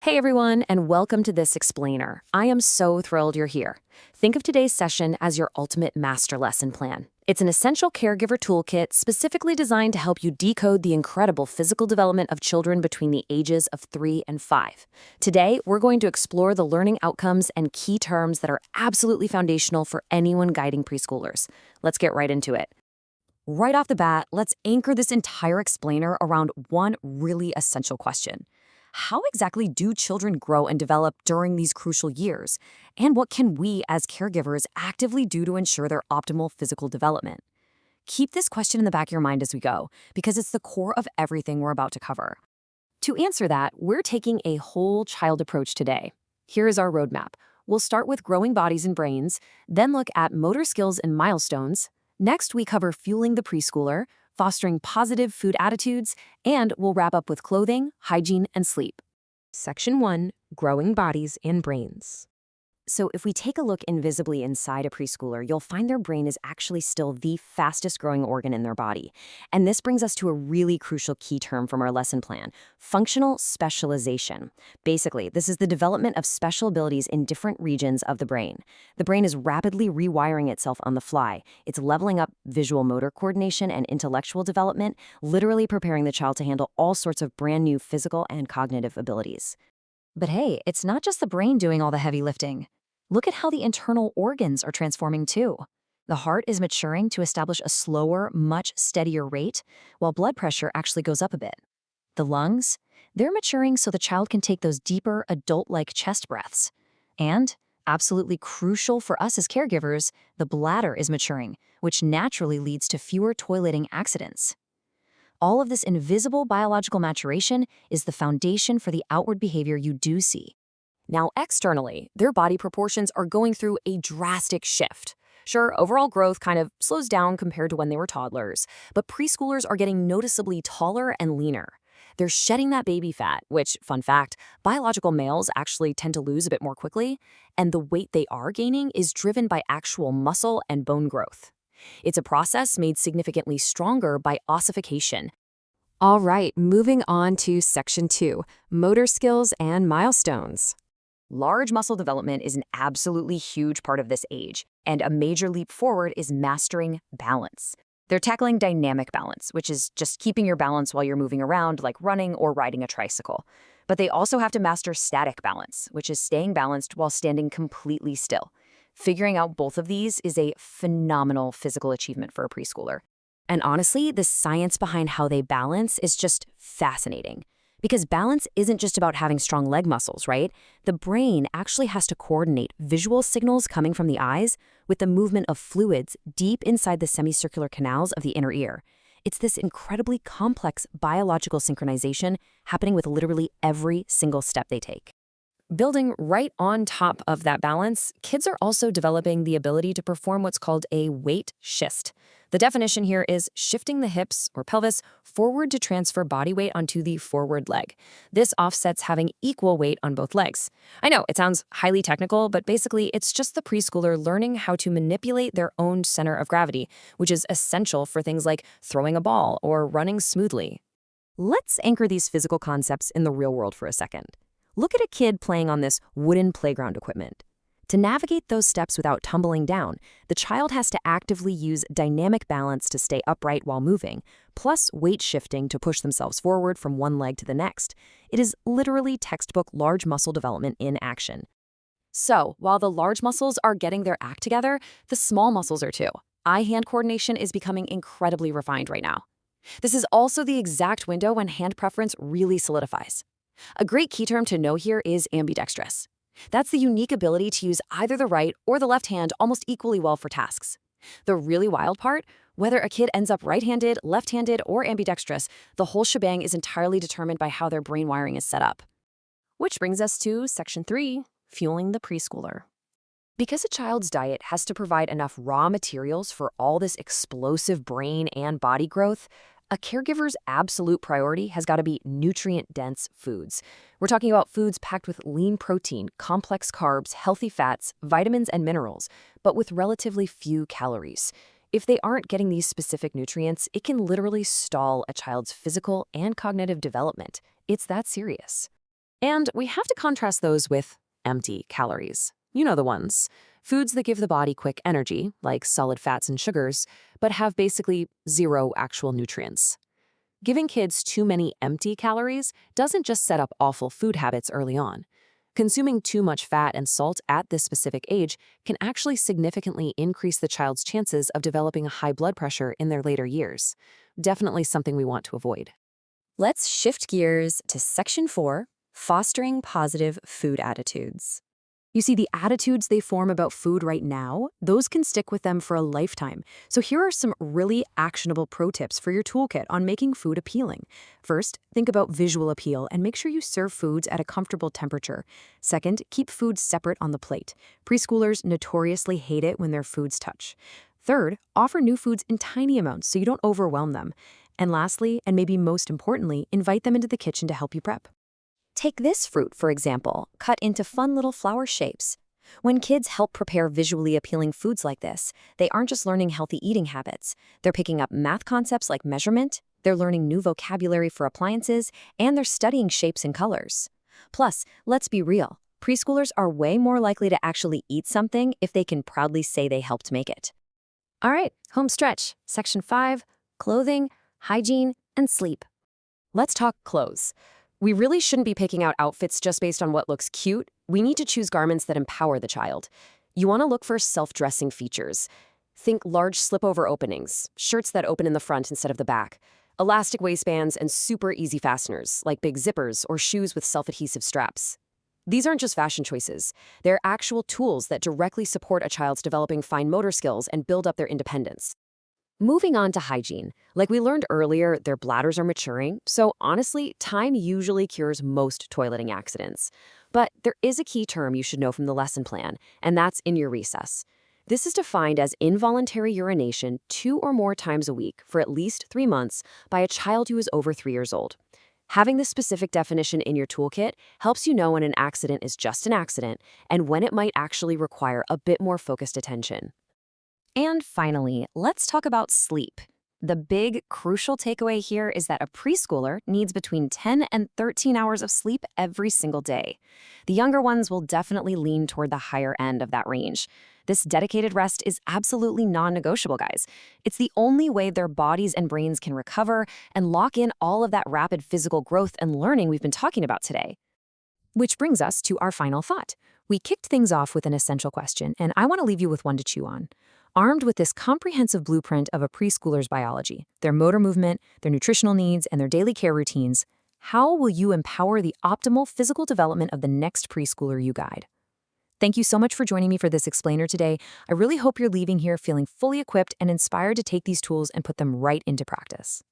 Hey everyone, and welcome to this explainer. I am so thrilled you're here. Think of today's session as your ultimate master lesson plan. It's an essential caregiver toolkit specifically designed to help you decode the incredible physical development of children between the ages of 3 and 5. Today, we're going to explore the learning outcomes and key terms that are absolutely foundational for anyone guiding preschoolers. Let's get right into it. Right off the bat, let's anchor this entire explainer around one really essential question. How exactly do children grow and develop during these crucial years? And what can we as caregivers actively do to ensure their optimal physical development? Keep this question in the back of your mind as we go, because it's the core of everything we're about to cover. To answer that, we're taking a whole child approach today. Here is our roadmap. We'll start with growing bodies and brains, then look at motor skills and milestones. Next, we cover fueling the preschooler, fostering positive food attitudes, and we'll wrap up with clothing, hygiene, and sleep. Section 1, Growing Bodies and Brains. So if we take a look invisibly inside a preschooler, you'll find their brain is actually still the fastest growing organ in their body. And this brings us to a really crucial key term from our lesson plan, functional specialization. Basically, this is the development of special abilities in different regions of the brain. The brain is rapidly rewiring itself on the fly. It's leveling up visual motor coordination and intellectual development, literally preparing the child to handle all sorts of brand new physical and cognitive abilities. But hey, it's not just the brain doing all the heavy lifting. Look at how the internal organs are transforming too. The heart is maturing to establish a slower, much steadier rate, while blood pressure actually goes up a bit. The lungs, they're maturing so the child can take those deeper, adult-like chest breaths. And, absolutely crucial for us as caregivers, the bladder is maturing, which naturally leads to fewer toileting accidents. All of this invisible biological maturation is the foundation for the outward behavior you do see. Now, externally, their body proportions are going through a drastic shift. Sure, overall growth kind of slows down compared to when they were toddlers, but preschoolers are getting noticeably taller and leaner. They're shedding that baby fat, which, fun fact, biological males actually tend to lose a bit more quickly, and the weight they are gaining is driven by actual muscle and bone growth. It's a process made significantly stronger by ossification. All right, moving on to Section 2, Motor Skills and Milestones. Large muscle development is an absolutely huge part of this age, and a major leap forward is mastering balance. They're tackling dynamic balance, which is just keeping your balance while you're moving around like running or riding a tricycle. But they also have to master static balance, which is staying balanced while standing completely still. Figuring out both of these is a phenomenal physical achievement for a preschooler. And honestly, the science behind how they balance is just fascinating. Because balance isn't just about having strong leg muscles, right? The brain actually has to coordinate visual signals coming from the eyes with the movement of fluids deep inside the semicircular canals of the inner ear. It's this incredibly complex biological synchronization happening with literally every single step they take. Building right on top of that balance, kids are also developing the ability to perform what's called a weight shift. The definition here is shifting the hips or pelvis forward to transfer body weight onto the forward leg. This offsets having equal weight on both legs. I know, it sounds highly technical, but basically it's just the preschooler learning how to manipulate their own center of gravity, which is essential for things like throwing a ball or running smoothly. Let's anchor these physical concepts in the real world for a second. Look at a kid playing on this wooden playground equipment. To navigate those steps without tumbling down, the child has to actively use dynamic balance to stay upright while moving, plus weight shifting to push themselves forward from one leg to the next. It is literally textbook large muscle development in action. So, while the large muscles are getting their act together, the small muscles are too. Eye-hand coordination is becoming incredibly refined right now. This is also the exact window when hand preference really solidifies. A great key term to know here is ambidextrous. That's the unique ability to use either the right or the left hand almost equally well for tasks. The really wild part, whether a kid ends up right-handed, left-handed, or ambidextrous, the whole shebang is entirely determined by how their brain wiring is set up. Which brings us to Section 3, Fueling the Preschooler. Because a child's diet has to provide enough raw materials for all this explosive brain and body growth, a caregiver's absolute priority has got to be nutrient-dense foods. We're talking about foods packed with lean protein, complex carbs, healthy fats, vitamins, and minerals, but with relatively few calories. If they aren't getting these specific nutrients, it can literally stall a child's physical and cognitive development. It's that serious. And we have to contrast those with empty calories. You know the ones. Foods that give the body quick energy, like solid fats and sugars, but have basically zero actual nutrients. Giving kids too many empty calories doesn't just set up awful food habits early on. Consuming too much fat and salt at this specific age can actually significantly increase the child's chances of developing a high blood pressure in their later years. Definitely something we want to avoid. Let's shift gears to Section 4, Fostering Positive Food Attitudes. You see, the attitudes they form about food right now, those can stick with them for a lifetime. So here are some really actionable pro tips for your toolkit on making food appealing. First, think about visual appeal and make sure you serve foods at a comfortable temperature. Second, keep foods separate on the plate. Preschoolers notoriously hate it when their foods touch. Third, offer new foods in tiny amounts so you don't overwhelm them. And lastly, and maybe most importantly, invite them into the kitchen to help you prep. Take this fruit, for example, cut into fun little flower shapes. When kids help prepare visually appealing foods like this, they aren't just learning healthy eating habits. They're picking up math concepts like measurement, they're learning new vocabulary for appliances, and they're studying shapes and colors. Plus, let's be real, preschoolers are way more likely to actually eat something if they can proudly say they helped make it. All right, home stretch, Section 5, Clothing, Hygiene, and Sleep. Let's talk clothes. We really shouldn't be picking out outfits just based on what looks cute. We need to choose garments that empower the child. You want to look for self-dressing features. Think large slip-over openings, shirts that open in the front instead of the back, elastic waistbands, and super easy fasteners, like big zippers or shoes with self-adhesive straps. These aren't just fashion choices. They're actual tools that directly support a child's developing fine motor skills and build up their independence. Moving on to hygiene. Like we learned earlier, their bladders are maturing, so honestly, time usually cures most toileting accidents. But there is a key term you should know from the lesson plan, and that's in your recess. This is defined as involuntary urination 2 or more times a week for at least 3 months by a child who is over 3 years old. Having this specific definition in your toolkit helps you know when an accident is just an accident and when it might actually require a bit more focused attention. And finally, let's talk about sleep. The big, crucial takeaway here is that a preschooler needs between 10 and 13 hours of sleep every single day. The younger ones will definitely lean toward the higher end of that range. This dedicated rest is absolutely non-negotiable, guys. It's the only way their bodies and brains can recover and lock in all of that rapid physical growth and learning we've been talking about today. Which brings us to our final thought. We kicked things off with an essential question, and I want to leave you with one to chew on. Armed with this comprehensive blueprint of a preschooler's biology, their motor movement, their nutritional needs, and their daily care routines, how will you empower the optimal physical development of the next preschooler you guide? Thank you so much for joining me for this explainer today. I really hope you're leaving here feeling fully equipped and inspired to take these tools and put them right into practice.